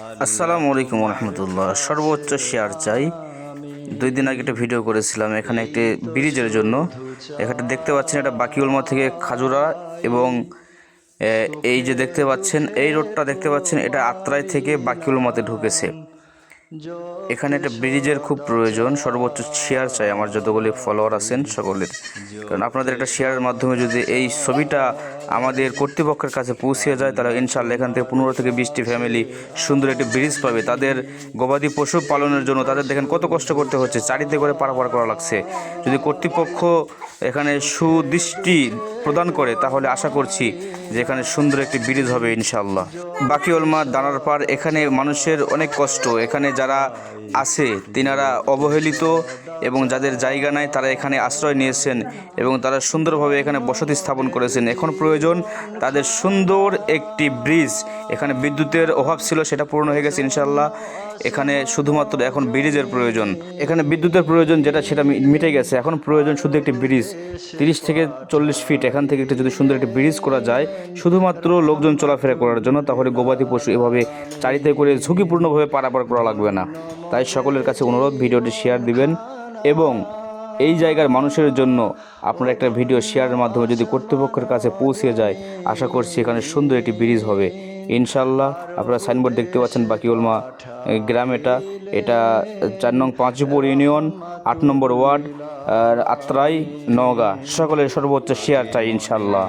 আসসালামু আলাইকুম রহমতুল্লাহ। সর্বোচ্চ শেয়ার চাই। 2 দিন আগে একটা ভিডিও করেছিলাম এখানে একটি ব্রিজের জন্য। এখানে দেখতে পাচ্ছেন এটা বাকিউলমা থেকে খাজুরা, এবং এই যে দেখতে পাচ্ছেন এই রোডটা দেখতে পাচ্ছেন এটা আত্রাই থেকে বাকিউলমাতে ঢুকেছে। এখানে একটা ব্রিজের খুব প্রয়োজন। সর্বোচ্চ শেয়ার চাই আমার যতগুলি ফলোয়ার আছেন সকলের, কারণ আপনাদের একটা শেয়ারের মাধ্যমে যদি এই ছবিটা আমাদের কর্তৃপক্ষের কাছে পৌঁছে যায় তাহলে ইনশাআল্লাহ এখান থেকে 15 থেকে 20টি ফ্যামিলি সুন্দর একটি ব্রিজ পাবে। তাদের গবাদি পশু পালনের জন্য তাদের দেখেন কত কষ্ট করতে হচ্ছে, চারিতে করে পারাপার করা লাগছে। যদি কর্তৃপক্ষ এখানে সুদৃষ্টি প্রদান করে তাহলে আশা করছি যে এখানে সুন্দর একটি ব্রিজ হবে ইনশাআল্লাহ। বাকিউলমা দানার পার, এখানে মানুষের অনেক কষ্ট। এখানে যারা আছে তিনারা অবহেলিত এবং যাদের জায়গা নাই তারা এখানে আশ্রয় নিয়েছেন এবং তারা সুন্দরভাবে এখানে বসতি স্থাপন করেছেন। এখন প্রয়োজন তাদের সুন্দর একটি ব্রিজ। এখানে বিদ্যুতের অভাব ছিল, সেটা পূর্ণ হয়ে গেছে ইনশাআল্লাহ। এখানে শুধুমাত্র এখন ব্রিজের প্রয়োজন। এখানে বিদ্যুতের প্রয়োজন সেটা মিটে গেছে। এখন প্রয়োজন শুধু একটি ব্রিজ, 30 থেকে 40 ফিট এখান থেকে যদি সুন্দর একটি ব্রিজ করা যায় শুধুমাত্র লোকজন চলাফেরা করার জন্য, তাহলে গবাদি পশু এভাবে চারিতে করে ঝুঁকিপূর্ণভাবে পারাপার করা লাগবে না। তাই সকলের কাছে অনুরোধ, ভিডিওটি শেয়ার দিবেন এবং এই জায়গার মানুষের জন্য আপনার একটা ভিডিও শেয়ারের মাধ্যমে যদি কর্তৃপক্ষের কাছে পৌঁছে যায় আশা করছি এখানে সুন্দর একটি ব্রিজ হবে ইনশাআল্লাহ। আপনারা সাইনবোর্ড দেখতে পাচ্ছেন বাকিউলমা গ্রাম, এটা 4 নং পাঁচপুর ইউনিয়ন, 8 নম্বর ওয়ার্ড, আত্রাই, নওগাঁ। সকলের সর্বোচ্চ শেয়ার চাই ইনশাআল্লাহ।